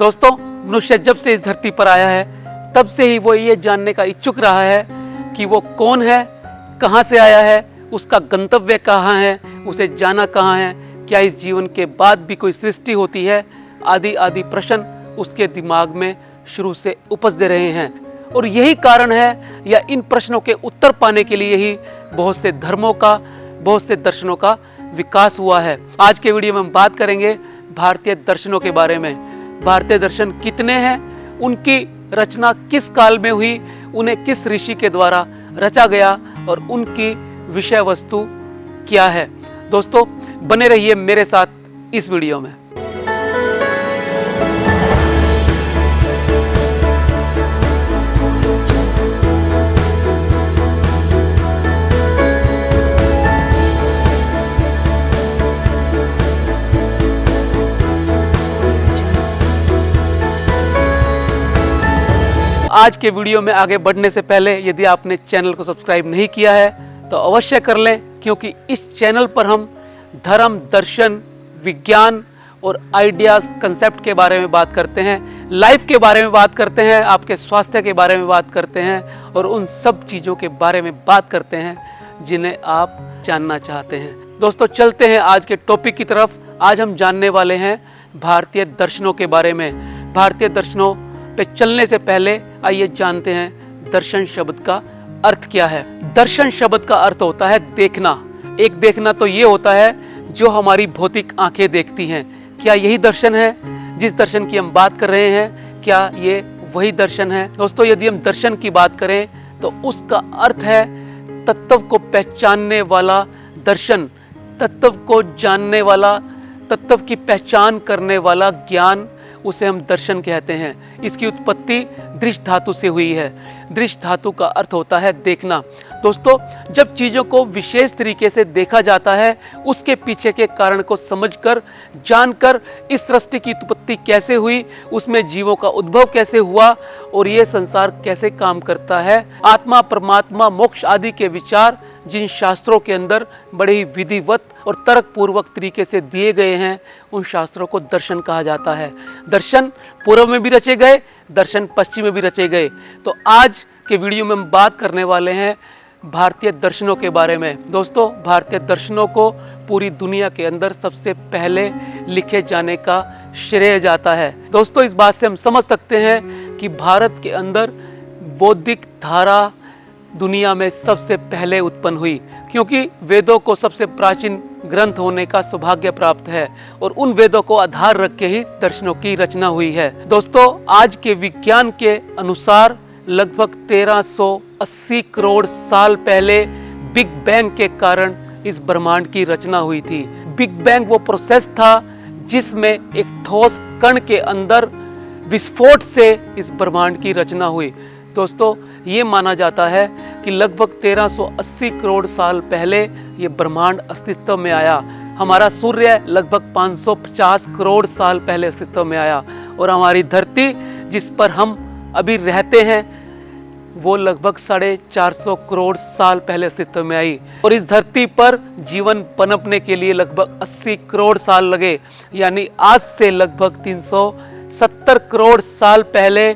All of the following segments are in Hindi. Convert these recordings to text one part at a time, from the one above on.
दोस्तों, मनुष्य जब से इस धरती पर आया है तब से ही वो ये जानने का इच्छुक रहा है कि वो कौन है, कहाँ से आया है, उसका गंतव्य कहाँ है, उसे जाना कहाँ है, क्या इस जीवन के बाद भी कोई सृष्टि होती है, आदि आदि प्रश्न उसके दिमाग में शुरू से उपजते रहे हैं। और यही कारण है या इन प्रश्नों के उत्तर पाने के लिए ही बहुत से धर्मों का, बहुत से दर्शनों का विकास हुआ है। आज के वीडियो में हम बात करेंगे भारतीय दर्शनों के बारे में। भारतीय दर्शन कितने हैं, उनकी रचना किस काल में हुई, उन्हें किस ऋषि के द्वारा रचा गया और उनकी विषय वस्तु क्या है। दोस्तों, बने रहिए मेरे साथ इस वीडियो में। आज के वीडियो में आगे बढ़ने से पहले यदि आपने चैनल को सब्सक्राइब नहीं किया है तो अवश्य कर लें, क्योंकि इस चैनल पर हम धर्म, दर्शन, विज्ञान और आइडियाज, कंसेप्ट के बारे में बात करते हैं, लाइफ के बारे में बात करते हैं, आपके स्वास्थ्य के बारे में बात करते हैं और उन सब चीज़ों के बारे में बात करते हैं जिन्हें आप जानना चाहते हैं। दोस्तों, चलते हैं आज के टॉपिक की तरफ। आज हम जानने वाले हैं भारतीय दर्शनों के बारे में। भारतीय दर्शनों पे चलने से पहले आइए जानते हैं दर्शन शब्द का अर्थ क्या है। दर्शन शब्द का अर्थ होता है देखना। एक देखना तो ये होता है जो हमारी भौतिक आंखें देखती हैं। क्या यही दर्शन है जिस दर्शन की हम बात कर रहे हैं? क्या ये वही दर्शन है? दोस्तों, यदि हम दर्शन की बात करें तो उसका अर्थ है तत्व को पहचानने वाला दर्शन, तत्व को जानने वाला, तत्व की पहचान करने वाला ज्ञान, उसे हम दर्शन कहते हैं। इसकी उत्पत्ति दृश्य धातु से हुई है। दृश्य धातु का अर्थ होता है देखना। दोस्तों, जब चीज़ों को विशेष तरीके से देखा जाता है, उसके पीछे के कारण को समझकर, जानकर इस सृष्टि की उत्पत्ति कैसे हुई, उसमें जीवों का उद्भव कैसे हुआ और ये संसार कैसे काम करता है, आत्मा, परमात्मा, मोक्ष आदि के विचार जिन शास्त्रों के अंदर बड़े ही विधिवत और तर्क पूर्वक तरीके से दिए गए हैं, उन शास्त्रों को दर्शन कहा जाता है। दर्शन पूर्व में भी रचे गए, दर्शन पश्चिम में भी रचे गए। तो आज के वीडियो में हम बात करने वाले हैं भारतीय दर्शनों के बारे में। दोस्तों, भारतीय दर्शनों को पूरी दुनिया के अंदर सबसे पहले लिखे जाने का श्रेय जाता है। दोस्तों, इस बात से हम समझ सकते हैं कि भारत के अंदर बौद्धिक धारा दुनिया में सबसे पहले उत्पन्न हुई, क्योंकि वेदों को सबसे प्राचीन ग्रंथ होने का सौभाग्य प्राप्त है और उन वेदों को आधार रख के ही दर्शनों की रचना हुई है। दोस्तों, आज के विज्ञान के अनुसार लगभग 1380 करोड़ साल पहले बिग बैंग के कारण इस ब्रह्मांड की रचना हुई थी। बिग बैंग वो प्रोसेस था जिसमें एक ठोस कण के अंदर विस्फोट से इस ब्रह्मांड की रचना हुई। दोस्तों, ये माना जाता है कि लगभग 1380 करोड़ साल पहले ये ब्रह्मांड अस्तित्व में आया। हमारा सूर्य लगभग 550 करोड़ साल पहले अस्तित्व में आया और हमारी धरती जिस पर हम अभी रहते हैं वो लगभग 450 करोड़ साल पहले अस्तित्व में आई। और इस धरती पर जीवन पनपने के लिए लगभग 80 करोड़ साल लगे, यानी आज से लगभग 370 करोड़ साल पहले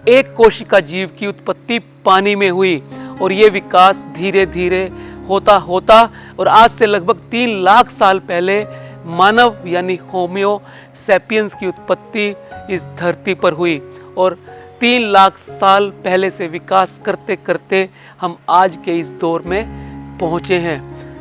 एक कोशिका जीव की उत्पत्ति पानी में हुई और ये विकास धीरे धीरे होता होता और आज से लगभग 3 लाख साल पहले मानव यानी होमियो सैपियंस की उत्पत्ति इस धरती पर हुई और 3 लाख साल पहले से विकास करते करते हम आज के इस दौर में पहुँचे हैं।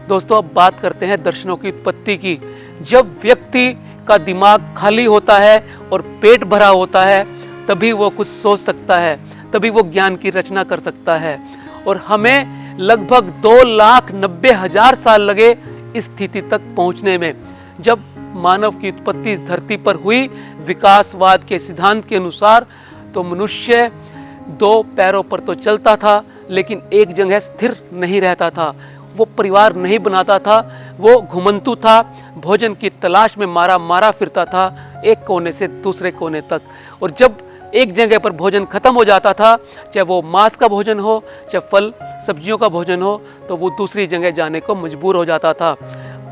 दोस्तों, अब बात करते हैं दर्शनों की उत्पत्ति की। जब व्यक्ति का दिमाग खाली होता है और पेट भरा होता है तभी वो कुछ सोच सकता है, तभी वो ज्ञान की रचना कर सकता है। और हमें लगभग 2,90,000 साल लगे इस स्थिति तक पहुंचने में। जब मानव की उत्पत्ति इस धरती पर हुई विकासवाद के सिद्धांत के अनुसार, तो मनुष्य 2 पैरों पर तो चलता था लेकिन एक जगह स्थिर नहीं रहता था। वो परिवार नहीं बनाता था, वो घुमंतु था, भोजन की तलाश में मारा मारा फिरता था एक कोने से दूसरे कोने तक। और जब एक जगह पर भोजन खत्म हो जाता था, चाहे वो मांस का भोजन हो, चाहे फल सब्जियों का भोजन हो, तो वो दूसरी जगह जाने को मजबूर हो जाता था।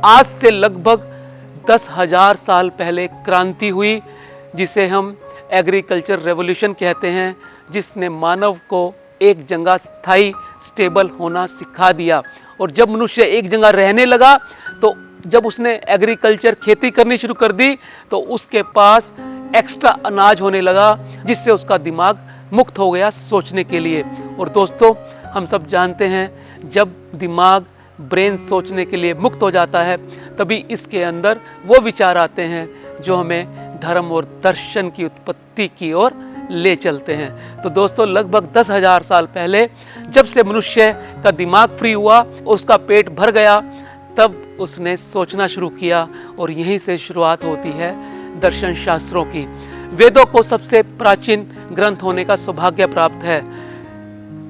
आज से लगभग 10,000 साल पहले क्रांति हुई जिसे हम एग्रीकल्चर रेवोल्यूशन कहते हैं, जिसने मानव को एक जगह स्थायी स्टेबल होना सिखा दिया। और जब मनुष्य एक जगह रहने लगा तो जब उसने एग्रीकल्चर खेती करनी शुरू कर दी तो उसके पास एक्स्ट्रा अनाज होने लगा, जिससे उसका दिमाग मुक्त हो गया सोचने के लिए। और दोस्तों, हम सब जानते हैं जब दिमाग ब्रेन सोचने के लिए मुक्त हो जाता है तभी इसके अंदर वो विचार आते हैं जो हमें धर्म और दर्शन की उत्पत्ति की ओर ले चलते हैं। तो दोस्तों, लगभग 10,000 साल पहले जब से मनुष्य का दिमाग फ्री हुआ और उसका पेट भर गया, तब उसने सोचना शुरू किया और यहीं से शुरुआत होती है दर्शन शास्त्रों की। वेदों को सबसे प्राचीन ग्रंथ होने का सौभाग्य प्राप्त है।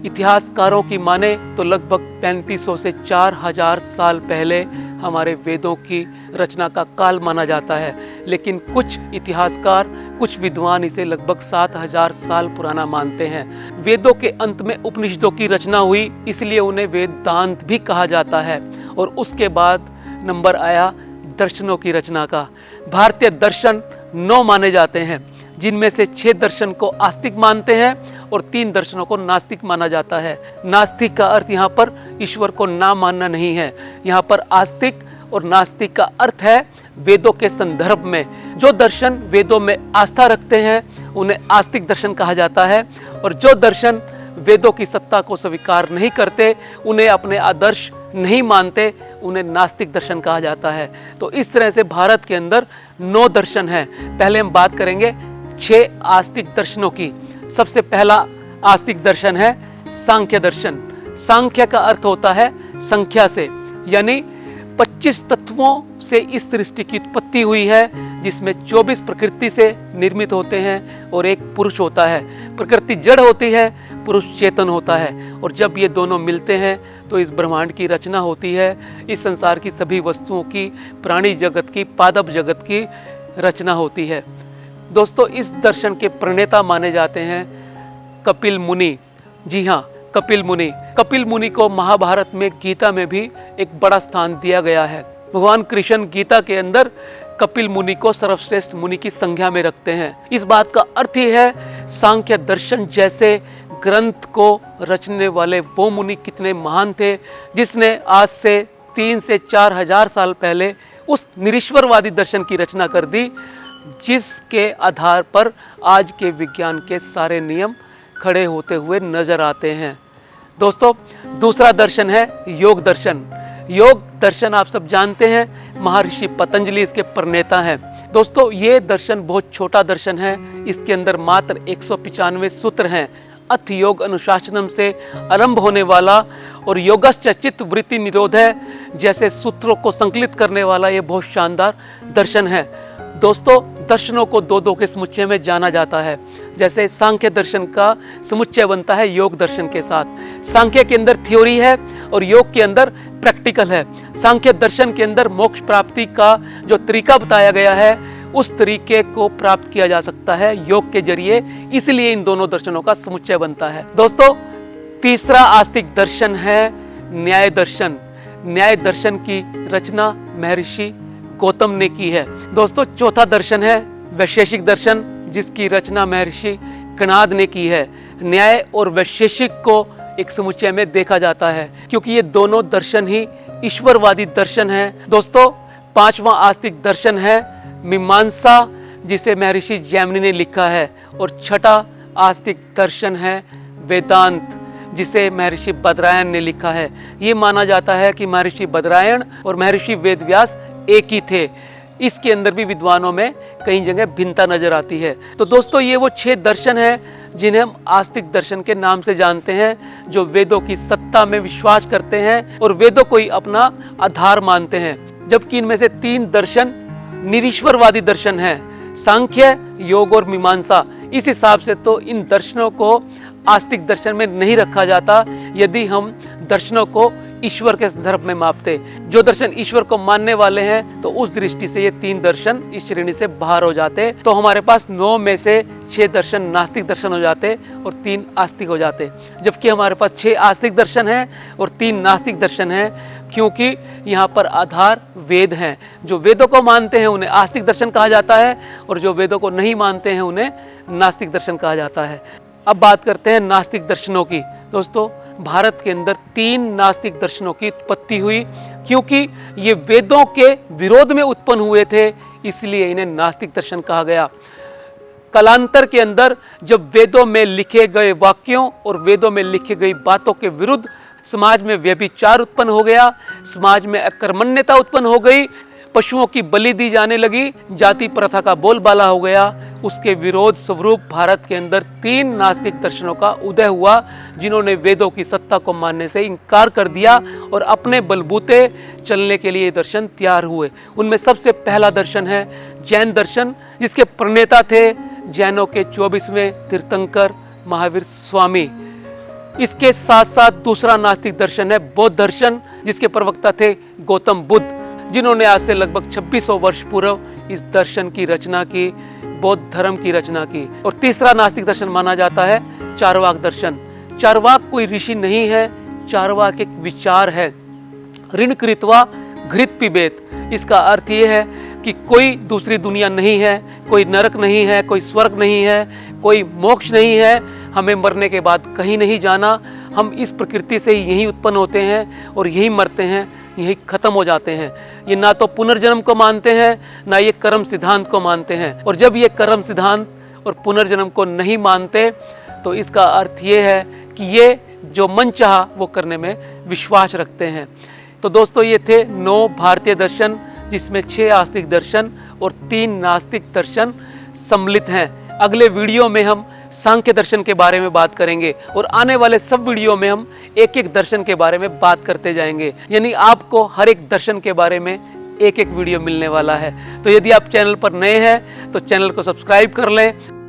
इतिहासकारों की माने तो लगभग 3500 से 4000 साल पहले हमारे वेदों की रचना का काल माना जाता है, लेकिन कुछ इतिहासकार, कुछ विद्वान इसे लगभग 7000 साल पुराना मानते हैं। वेदों के अंत में उपनिषदों की रचना हुई, इसलिए उन्हें वेदांत भी कहा जाता है। और उसके बाद नंबर आया दर्शनों की रचना का। भारतीय दर्शन 9 माने जाते हैं, जिनमें से 6 दर्शन को आस्तिक मानते हैं और 3 दर्शनों को नास्तिक माना जाता है। नास्तिक का अर्थ यहाँ पर ईश्वर को ना मानना नहीं है, यहाँ पर आस्तिक और नास्तिक का अर्थ है वेदों के संदर्भ में। जो दर्शन वेदों में आस्था रखते हैं उन्हें आस्तिक दर्शन कहा जाता है, और जो दर्शन वेदों की सत्ता को स्वीकार नहीं करते, उन्हें अपने आदर्श नहीं मानते, उन्हें नास्तिक दर्शन कहा जाता है। तो इस तरह से भारत के अंदर 9 दर्शन हैं। पहले हम बात करेंगे 6 आस्तिक दर्शनों की। सबसे पहला आस्तिक दर्शन है सांख्य दर्शन। सांख्य का अर्थ होता है संख्या से, यानी 25 तत्वों से इस सृष्टि की उत्पत्ति हुई है, जिसमें 24 प्रकृति से निर्मित होते हैं और एक पुरुष होता है। प्रकृति जड़ होती है, पुरुष चेतन होता है, और जब ये दोनों मिलते हैं तो इस ब्रह्मांड की रचना होती है। इस संसार की सभी वस्तुओं की, प्राणी जगत की, पादप जगत की रचना होती है। दोस्तों, इस दर्शन के प्रणेता माने जाते हैं कपिल मुनि। जी हाँ, कपिल मुनि। कपिल मुनि को महाभारत में, गीता में भी एक बड़ा स्थान दिया गया है। भगवान कृष्ण गीता के अंदर कपिल मुनि को सर्वश्रेष्ठ मुनि की संज्ञा में रखते हैं। इस बात का अर्थ ही है सांख्य दर्शन जैसे ग्रंथ को रचने वाले वो मुनि कितने महान थे, जिसने आज से 3 से 4000 साल पहले उस निरीश्वरवादी दर्शन की रचना कर दी, जिसके आधार पर आज के विज्ञान के सारे नियम खड़े होते हुए नजर आते हैं। दोस्तों, दूसरा दर्शन है योग दर्शन। योग दर्शन आप सब जानते हैं, महर्षि पतंजलि इसके प्रणेता हैं। दोस्तों, ये दर्शन बहुत छोटा दर्शन है। इसके अंदर मात्र 195 सूत्र हैं। अथ योग अनुशासनम से आरंभ होने वाला और योगश्च चित्त वृत्ति निरोध है जैसे सूत्रों को संकलित करने वाला ये बहुत शानदार दर्शन है। दोस्तों, दर्शनों को 2-2 के समुच्चय में जाना जाता है। जैसे सांख्य दर्शन का समुच्चय बनता है योग दर्शन के साथ। सांख्य के अंदर थ्योरी है और योग के अंदर प्रैक्टिकल है। सांख्य दर्शन के अंदर मोक्ष प्राप्ति का जो तरीका बताया गया है, उस तरीके को प्राप्त किया जा सकता है योग के जरिए, इसलिए इन दोनों दर्शनों का समुच्चय बनता है। दोस्तों, तीसरा आस्तिक दर्शन है न्याय दर्शन। न्याय दर्शन की रचना महर्षि गौतम ने की है। दोस्तों, चौथा दर्शन है वैशेषिक दर्शन, जिसकी रचना महर्षि कणाद ने की है। न्याय और वैशेषिक को एक समुच्चय में देखा जाता है, क्योंकि ये दोनों दर्शन ही ईश्वरवादी दर्शन हैं। दोस्तों, पांचवा आस्तिक दर्शन है मीमांसा, जिसे महर्षि जैमिनी ने लिखा है। और छठा आस्तिक दर्शन है वेदांत, जिसे महर्षि बदरायण ने लिखा है। ये माना जाता है कि महर्षि बदरायण और महर्षि वेदव्यास एक ही थे। इसके अंदर भी विद्वानों में कई जगह भिन्नता नजर आती है। तो दोस्तों, ये वो 6 दर्शन हैं जिन्हें हम आस्तिक दर्शन के नाम से जानते हैं, जो वेदों की सत्ता में विश्वास करते हैं और वेदों को ही अपना आधार मानते हैं। जबकि इनमें से 3 दर्शन निरीश्वरवादी दर्शन हैं, सांख्य, योग और मीमांसा। इस हिसाब से तो इन दर्शनों को आस्तिक दर्शन में नहीं रखा जाता। यदि हम दर्शनों को ईश्वर के संदर्भ में मापते। जो दर्शन ईश्वर को मानने वाले हैं तो उस दृष्टि से ये 3 दर्शन इस श्रेणी से बाहर हो जाते। तो हमारे पास 9 में से 6 दर्शन नास्तिक दर्शन हो जाते और 3 आस्तिक हो जाते, जबकि हमारे पास 6 आस्तिक दर्शन हैं और 3 नास्तिक दर्शन हैं, क्योंकि यहाँ पर आधार वेद हैं। जो वेदों को मानते हैं उन्हें आस्तिक दर्शन कहा जाता है और जो वेदों को नहीं मानते हैं उन्हें नास्तिक दर्शन कहा जाता है। अब बात करते हैं नास्तिक दर्शनों की। दोस्तों, भारत के अंदर 3 नास्तिक दर्शनों की उत्पत्ति हुई, क्योंकि ये वेदों के विरोध में उत्पन्न हुए थे, इसलिए इन्हें नास्तिक दर्शन कहा गया। कालांतर के अंदर जब वेदों में लिखे गए वाक्यों और वेदों में लिखी गई बातों के विरुद्ध समाज में व्यभिचार उत्पन्न हो गया, समाज में अकर्मण्यता उत्पन्न हो गई, पशुओं की बलि दी जाने लगी, जाति प्रथा का बोलबाला हो गया, उसके विरोध स्वरूप भारत के अंदर 3 नास्तिक दर्शनों का उदय हुआ, जिन्होंने वेदों की सत्ता को मानने से इनकार कर दिया और अपने बलबूते चलने के लिए दर्शन तैयार हुए। उनमें सबसे पहला दर्शन है जैन दर्शन, जिसके प्रणेता थे जैनों के 24वें तीर्थंकर महावीर स्वामी। इसके साथ साथ दूसरा नास्तिक दर्शन है बौद्ध दर्शन, जिसके प्रवक्ता थे गौतम बुद्ध, जिन्होंने आज से लगभग 2600 वर्ष पूर्व इस दर्शन की रचना की, बौद्ध धर्म की रचना की। और तीसरा नास्तिक दर्शन माना जाता है चार्वाक दर्शन। चार्वाक कोई ऋषि नहीं है, चार्वाक एक विचार है। ऋण कृत्वा घृत पिबेत। इसका अर्थ ये है कि कोई दूसरी दुनिया नहीं है, कोई नरक नहीं है, कोई स्वर्ग नहीं है, कोई मोक्ष नहीं है, हमें मरने के बाद कहीं नहीं जाना, हम इस प्रकृति से ही यहीं उत्पन्न होते हैं और यहीं मरते हैं, यही खत्म हो जाते हैं। ये ना तो पुनर्जन्म को मानते हैं, ना ये कर्म सिद्धांत को मानते हैं। और जब ये कर्म सिद्धांत और पुनर्जन्म को नहीं मानते तो इसका अर्थ ये है कि ये जो मन चाहा वो करने में विश्वास रखते हैं। तो दोस्तों, ये थे 9 भारतीय दर्शन, जिसमें 6 आस्तिक दर्शन और 3 नास्तिक दर्शन सम्मिलित हैं। अगले वीडियो में हम सांख्य दर्शन के बारे में बात करेंगे और आने वाले सब वीडियो में हम एक एक दर्शन के बारे में बात करते जाएंगे, यानी आपको हर एक दर्शन के बारे में एक एक वीडियो मिलने वाला है। तो यदि आप चैनल पर नए हैं तो चैनल को सब्सक्राइब कर लें।